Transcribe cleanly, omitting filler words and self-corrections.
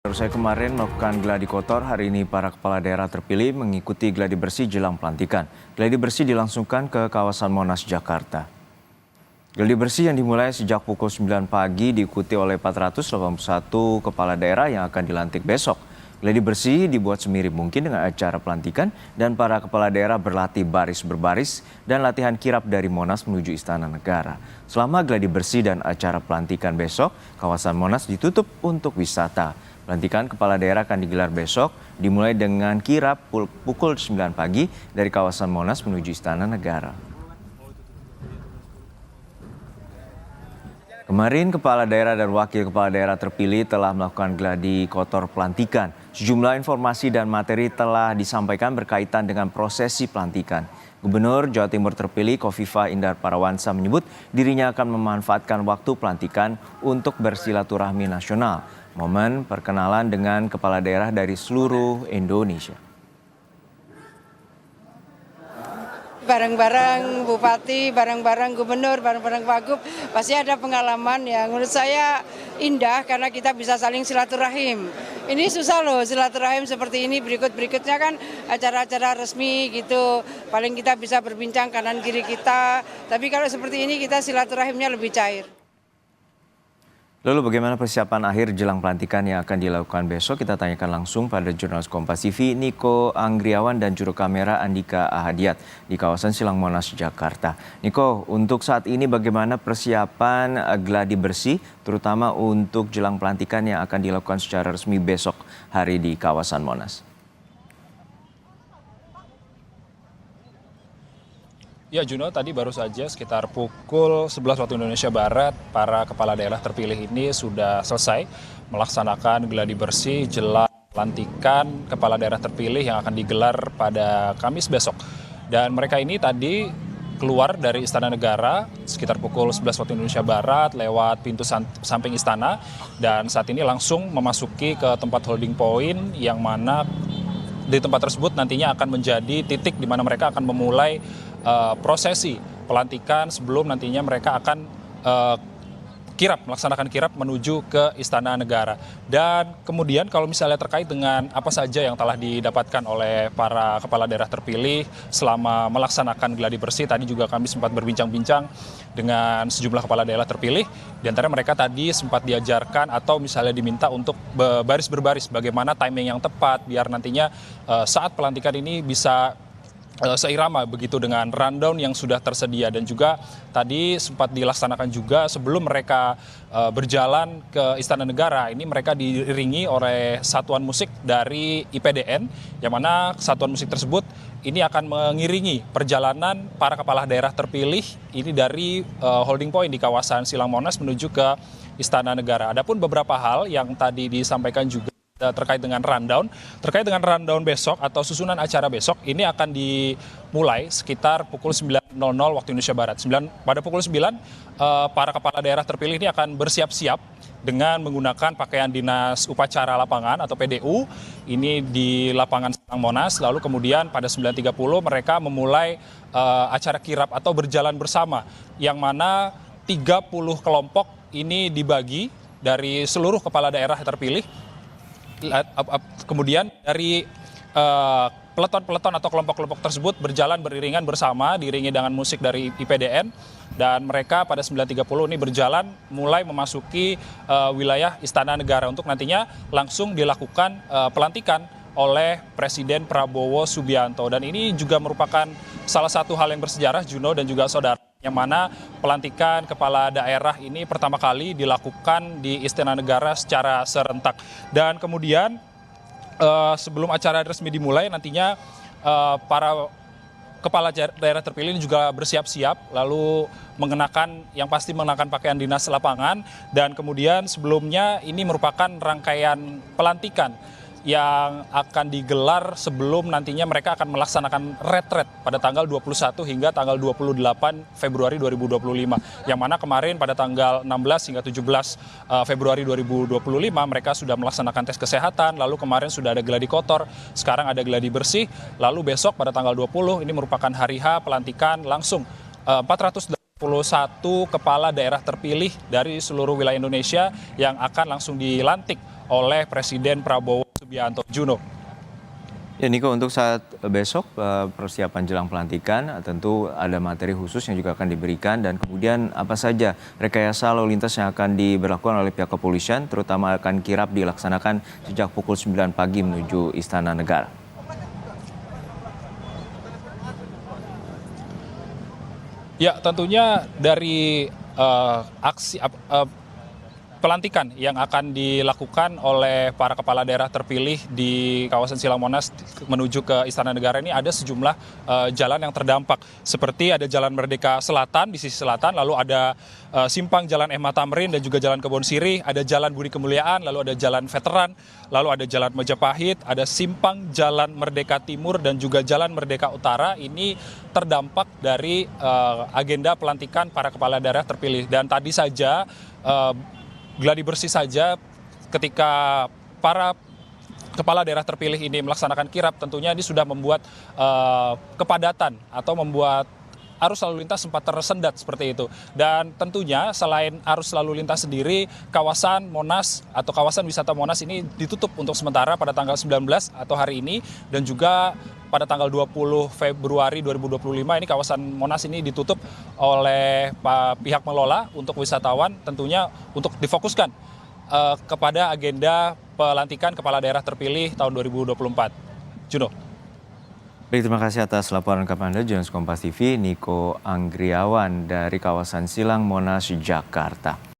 Saya kemarin melakukan gladi kotor, hari ini para kepala daerah terpilih mengikuti gladi bersih jelang pelantikan. Gladi bersih dilangsungkan ke kawasan Monas, Jakarta. Gladi bersih yang dimulai sejak pukul 9 pagi diikuti oleh 481 kepala daerah yang akan dilantik besok. Gladi bersih dibuat semirip mungkin dengan acara pelantikan dan para kepala daerah berlatih baris berbaris dan latihan kirap dari Monas menuju Istana Negara. Selama gladi bersih dan acara pelantikan besok, kawasan Monas ditutup untuk wisata. Pelantikan kepala daerah akan digelar besok, dimulai dengan kirap pukul 9 pagi dari kawasan Monas menuju Istana Negara. Kemarin kepala daerah dan wakil kepala daerah terpilih telah melakukan gladi kotor pelantikan. Sejumlah informasi dan materi telah disampaikan berkaitan dengan prosesi pelantikan. Gubernur Jawa Timur terpilih Khofifah Indar Parawansa menyebut dirinya akan memanfaatkan waktu pelantikan untuk bersilaturahmi nasional. Momen perkenalan dengan kepala daerah dari seluruh Indonesia. Bareng-bareng bupati, bareng-bareng gubernur, bareng-bareng wagub, pasti ada pengalaman yang menurut saya indah karena kita bisa saling silaturahim. Ini susah loh silaturahim seperti ini, berikutnya kan acara-acara resmi gitu, paling kita bisa berbincang kanan kiri kita, tapi kalau seperti ini kita silaturahimnya lebih cair. Lalu bagaimana persiapan akhir jelang pelantikan yang akan dilakukan besok? Kita tanyakan langsung pada jurnalis Kompas TV Niko Anggriawan dan juru kamera Andika Ahadiat di kawasan Silang Monas, Jakarta. Niko, untuk saat ini bagaimana persiapan gladi bersih terutama untuk jelang pelantikan yang akan dilakukan secara resmi besok hari di kawasan Monas? Ya Juno, tadi baru saja sekitar pukul 11 waktu Indonesia Barat, para kepala daerah terpilih ini sudah selesai melaksanakan gladi bersih jelang pelantikan kepala daerah terpilih yang akan digelar pada Kamis besok. Dan mereka ini tadi keluar dari Istana Negara sekitar pukul 11 waktu Indonesia Barat lewat pintu samping istana dan saat ini langsung memasuki ke tempat holding point yang mana di tempat tersebut nantinya akan menjadi titik di mana mereka akan memulai prosesi pelantikan sebelum nantinya mereka akan melaksanakan kirap menuju ke Istana Negara. Dan kemudian kalau misalnya terkait dengan apa saja yang telah didapatkan oleh para kepala daerah terpilih selama melaksanakan gladi bersih, tadi juga kami sempat berbincang-bincang dengan sejumlah kepala daerah terpilih. Di antara mereka tadi sempat diajarkan atau misalnya diminta untuk baris berbaris bagaimana timing yang tepat biar nantinya saat pelantikan ini bisa seirama begitu dengan rundown yang sudah tersedia. Dan juga tadi sempat dilaksanakan juga sebelum mereka berjalan ke Istana Negara, ini mereka diiringi oleh satuan musik dari IPDN yang mana satuan musik tersebut ini akan mengiringi perjalanan para kepala daerah terpilih ini dari holding point di kawasan Silang Monas menuju ke Istana Negara. Adapun beberapa hal yang tadi disampaikan juga terkait dengan rundown besok atau susunan acara besok ini akan dimulai sekitar pukul 9.00 waktu Indonesia Barat. Pada pukul 9 para kepala daerah terpilih ini akan bersiap-siap dengan menggunakan pakaian dinas upacara lapangan atau PDU ini di lapangan Silang Monas. Lalu kemudian pada 9.30 mereka memulai acara kirap atau berjalan bersama yang mana 30 kelompok ini dibagi dari seluruh kepala daerah terpilih. Kemudian dari peleton-peleton atau kelompok-kelompok tersebut berjalan beriringan bersama, diiringi dengan musik dari IPDN, dan mereka pada 9.30 ini berjalan mulai memasuki wilayah Istana Negara untuk nantinya langsung dilakukan pelantikan oleh Presiden Prabowo Subianto. Dan ini juga merupakan salah satu hal yang bersejarah, Juno dan juga saudara, yang mana pelantikan kepala daerah ini pertama kali dilakukan di Istana Negara secara serentak. Dan kemudian sebelum acara resmi dimulai nantinya para kepala daerah terpilih ini juga bersiap-siap lalu yang pasti mengenakan pakaian dinas lapangan. Dan kemudian sebelumnya ini merupakan rangkaian pelantikan yang akan digelar sebelum nantinya mereka akan melaksanakan retret pada tanggal 21 hingga tanggal 28 Februari 2025. Yang mana kemarin pada tanggal 16 hingga 17 Februari 2025 mereka sudah melaksanakan tes kesehatan, lalu kemarin sudah ada gladi kotor, sekarang ada gladi bersih, lalu besok pada tanggal 20 ini merupakan hari H pelantikan langsung 481 kepala daerah terpilih dari seluruh wilayah Indonesia yang akan langsung dilantik oleh Presiden Prabowo Subianto. Juno. Ya Niko, untuk saat besok persiapan jelang pelantikan tentu ada materi khusus yang juga akan diberikan, dan kemudian apa saja rekayasa lalu lintas yang akan diberlakukan oleh pihak kepolisian, terutama akan kirap dilaksanakan sejak pukul 9 pagi menuju Istana Negara. Ya, tentunya dari aksi pelantikan yang akan dilakukan oleh para kepala daerah terpilih di kawasan Silang Monas menuju ke Istana Negara ini ada sejumlah jalan yang terdampak. Seperti ada Jalan Merdeka Selatan di sisi selatan, lalu ada simpang Jalan Mh Tamrin dan juga Jalan Kebon Sirih, ada Jalan Budi Kemuliaan, lalu ada Jalan Veteran, lalu ada Jalan Majapahit, ada simpang Jalan Merdeka Timur dan juga Jalan Merdeka Utara. Ini terdampak dari agenda pelantikan para kepala daerah terpilih. Dan tadi saja gladi bersih saja ketika para kepala daerah terpilih ini melaksanakan kirap, tentunya ini sudah membuat kepadatan atau membuat arus lalu lintas sempat tersendat seperti itu. Dan tentunya selain arus lalu lintas sendiri, kawasan Monas atau kawasan wisata Monas ini ditutup untuk sementara pada tanggal 19 atau hari ini, dan juga pada tanggal 20 Februari 2025 ini kawasan Monas ini ditutup oleh pihak pengelola untuk wisatawan, tentunya untuk difokuskan kepada agenda pelantikan kepala daerah terpilih tahun 2024. Juno. Baik, terima kasih atas laporan lengkap Anda, jurnalis Kompas TV Niko Anggriawan dari kawasan Silang Monas, Jakarta.